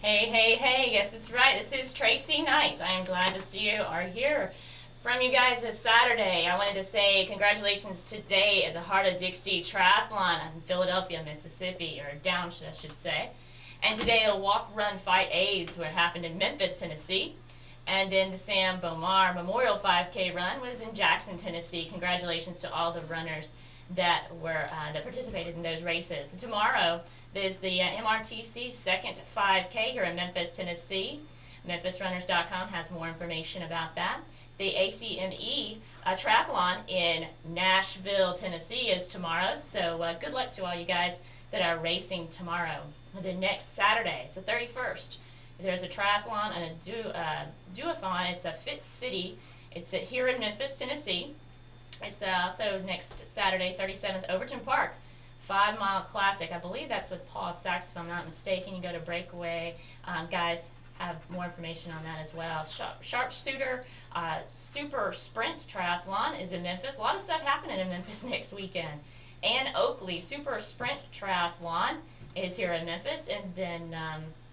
Hey, hey, hey, yes, it's right. This is Tracy Knight. I am glad to see you are here. From you guys this Saturday, I wanted to say congratulations today at the Heart of Dixie Triathlon in Philadelphia, Mississippi, or down, I should say. And today a walk, run, fight AIDS were happened in Memphis, Tennessee. And then the Sam Bomar Memorial 5K run was in Jackson, Tennessee. Congratulations to all the runners that participated in those races. And tomorrow there's the MRTC second 5K here in Memphis, Tennessee. MemphisRunners.com has more information about that. The ACME triathlon in Nashville, Tennessee is tomorrow. So good luck to all you guys that are racing tomorrow. The next Saturday, it's the 31st. There's a triathlon and a duathon. It's a Fit City. It's here in Memphis, Tennessee. It's also next Saturday, 37th, Overton Park, 5-mile classic. I believe that's with Paul Sachs, if I'm not mistaken. You go to Breakaway. Guys have more information on that as well. Sharpshooter Super Sprint Triathlon is in Memphis. A lot of stuff happening in Memphis next weekend. And Oakley Super Sprint Triathlon is here in Memphis. And then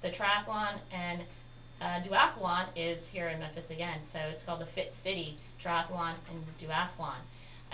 the triathlon and duathlon is here in Memphis again. So it's called the Fit City Triathlon and Duathlon.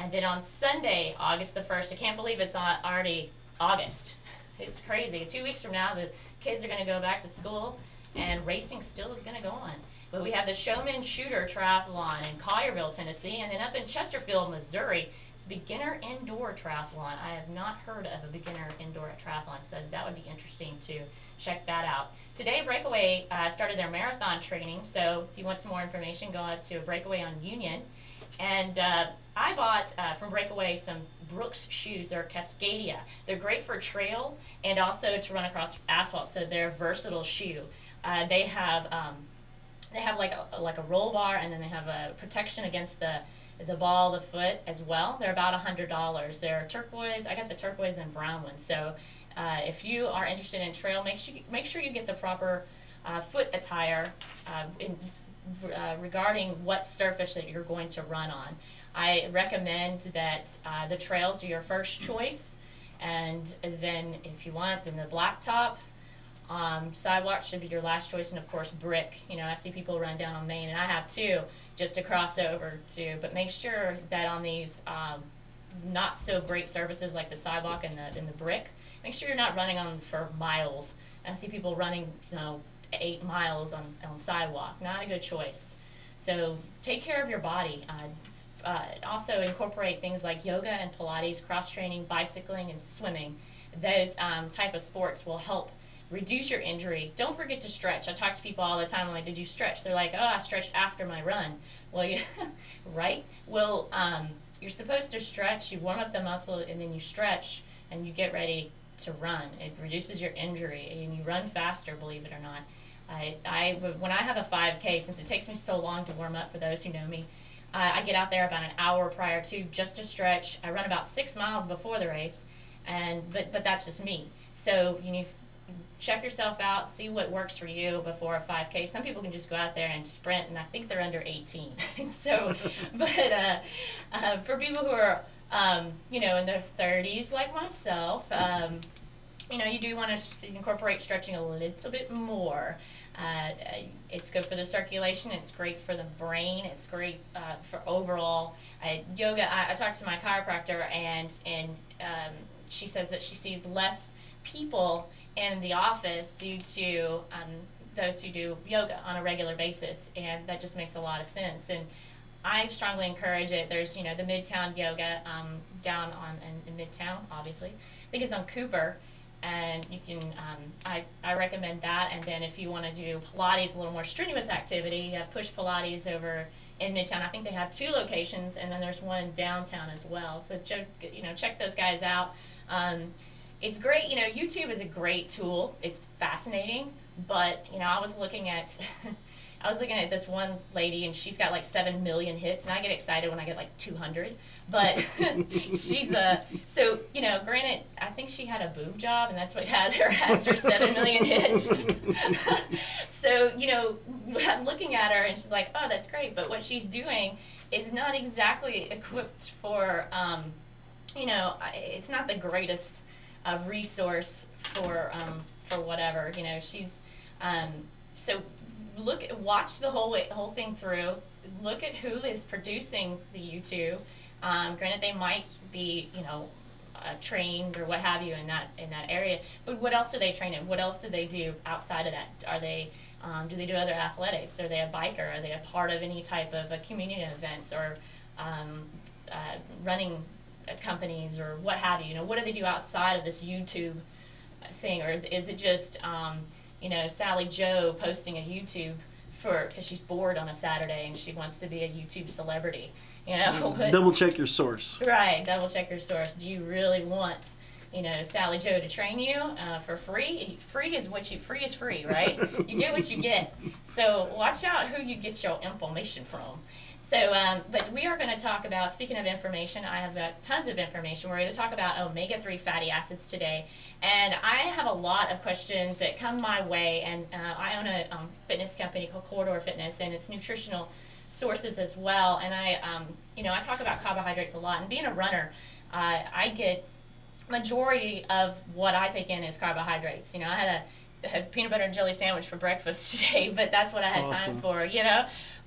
And then on Sunday, August the 1st, I can't believe it's already August. It's crazy. 2 weeks from now, the kids are going to go back to school, and racing still is going to go on. But we have the Showman Shooter Triathlon in Collierville, Tennessee, and then up in Chesterfield, Missouri, it's beginner indoor triathlon. I have not heard of a beginner indoor triathlon, so that would be interesting to check that out. Today, Breakaway started their marathon training, so if you want some more information, go out to Breakaway on Union. And I bought from Breakaway some Brooks shoes. They're Cascadia. They're great for trail and also to run across asphalt, so they're a versatile shoe. They have like a roll bar, and then they have a protection against the ball of the foot as well. They're about $100. They're turquoise. I got the turquoise and brown one. So if you are interested in trail, make sure you get the proper foot attire regarding what surface that you're going to run on. I recommend that the trails are your first choice, and then if you want, then the blacktop. Sidewalk should be your last choice, and of course brick. You know, I see people run down on Main, and I have too, just to cross over to. But make sure that on these not so great surfaces like the sidewalk and the brick, make sure you're not running on for miles. I see people running, 8 miles on sidewalk. Not a good choice. So take care of your body. Also incorporate things like yoga and Pilates, cross training, bicycling, and swimming. Those type of sports will help reduce your injury. Don't forget to stretch. I talk to people all the time. I'm like, did you stretch? They're like, oh, I stretched after my run. Well, you right? Well, you're supposed to stretch. You warm up the muscle, and then you stretch, and you get ready to run. It reduces your injury, and you run faster, believe it or not. When I have a 5K, since it takes me so long to warm up, for those who know me, I get out there about an hour prior to, just to stretch. I run about 6 miles before the race, but that's just me. So you need check yourself out, see what works for you before a 5K. Some people can just go out there and sprint, and I think they're under 18. So, but for people who are, in their 30s like myself, you do want to incorporate stretching a little bit more. It's good for the circulation. It's great for the brain. It's great for overall yoga. I talked to my chiropractor, and she says that she sees less people in the office due to those who do yoga on a regular basis, and that just makes a lot of sense. And I strongly encourage it. There's the Midtown Yoga down in Midtown, obviously. I think it's on Cooper, and you can I recommend that. And then if you want to do Pilates, a little more strenuous activity, push Pilates over in Midtown. I think they have 2 locations, and then there's one downtown as well. So check those guys out. It's great. YouTube is a great tool. It's fascinating, but I was looking at this one lady, and she's got like 7 million hits, and I get excited when I get like 200. But she's so granted, I think she had a boob job, and that's what has her 7 million hits. So I'm looking at her, and she's like, oh, that's great, but what she's doing is not exactly equipped for it's not the greatest resource for whatever. She's Um, so watch the whole thing through. Look at who is producing the YouTube. Granted, they might be, trained or what have you in that area. But what else do they train in? What else do they do outside of that? Do they do other athletics? Are they a biker? Are they a part of any type of a community events or running companies or what have you? What do they do outside of this YouTube thing, or is it just Sally Joe posting a YouTube because she's bored on a Saturday and she wants to be a YouTube celebrity? Double check your source. Right, double check your source. Do you really want Sally Joe to train you for free? Free is free, right? You get what you get. So watch out who you get your information from. So, but we are going to talk about, speaking of information, I have got tons of information. We're going to talk about omega-3 fatty acids today. And I have a lot of questions that come my way, and I own a fitness company called Corridor Fitness, and it's nutritional sources as well. And I talk about carbohydrates a lot. And being a runner, I get majority of what I take in is carbohydrates. I had a peanut butter and jelly sandwich for breakfast today, but that's what I had time for,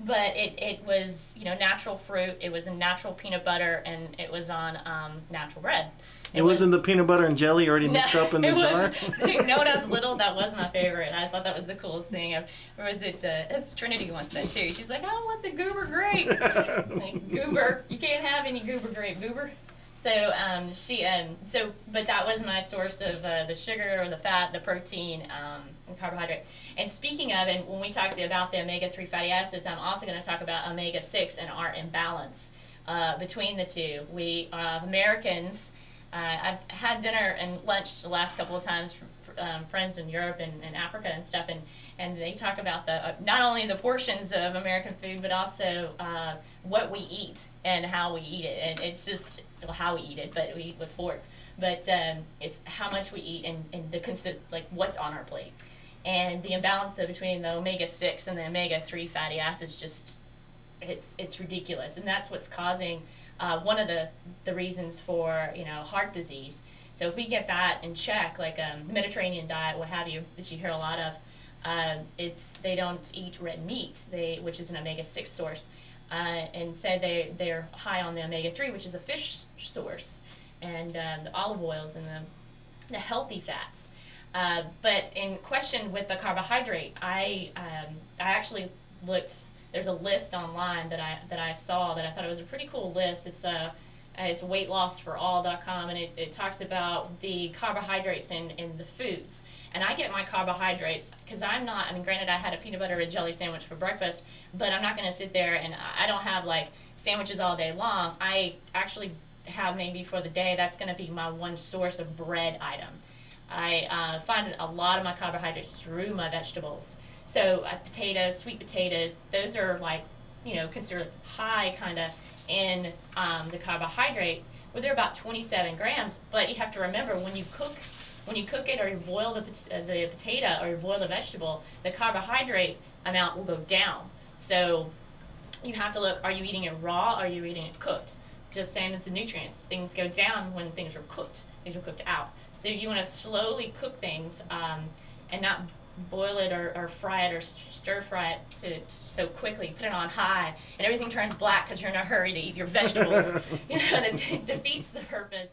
But it was, natural fruit, it was a natural peanut butter, and it was on natural bread. It wasn't the peanut butter and jelly already mixed up in the jar? When I was little, that was my favorite. I thought that was the coolest thing. Or was it, Trinity wants that too. She's like, I want the goober grape. Like, goober, you can't have any goober grape, goober. So but that was my source of the sugar or the fat, the protein, and carbohydrate. And speaking of, and when we talk about the omega-3 fatty acids, I'm also going to talk about omega-6 and our imbalance between the two. We Americans, I've had dinner and lunch the last couple of times from friends in Europe and Africa and stuff, and they talk about not only the portions of American food, but also what we eat and how we eat it. And it's just how we eat it, but we eat with fork. But it's how much we eat and like what's on our plate. And the imbalance between the omega-6 and the omega-3 fatty acids, just it's ridiculous, and that's what's causing one of the reasons for heart disease. So if we get that in check, like Mediterranean diet, what have you, that you hear a lot of, they don't eat red meat, which is an omega-6 source, and say they're high on the omega-3, which is a fish source, and the olive oils and the healthy fats. But in question with the carbohydrate, I actually looked. There's a list online that I saw that I thought it was a pretty cool list. It's weightlossforall.com, and it talks about the carbohydrates in the foods. And I get my carbohydrates because granted, I had a peanut butter and jelly sandwich for breakfast, but I'm not going to sit there and I don't have like sandwiches all day long. I actually have maybe for the day, that's going to be my one source of bread item. I find a lot of my carbohydrates through my vegetables. So potatoes, sweet potatoes, those are like, considered high kind of in the carbohydrate. Well, they're about 27 grams, but you have to remember when you cook it or you boil the potato or you boil the vegetable, the carbohydrate amount will go down. So you have to look, are you eating it raw or are you eating it cooked? Just same as the nutrients. Things go down when things are cooked. Things are cooked out. So you want to slowly cook things and not boil it or fry it or stir fry it so quickly. Put it on high and everything turns black because you're in a hurry to eat your vegetables. That defeats the purpose.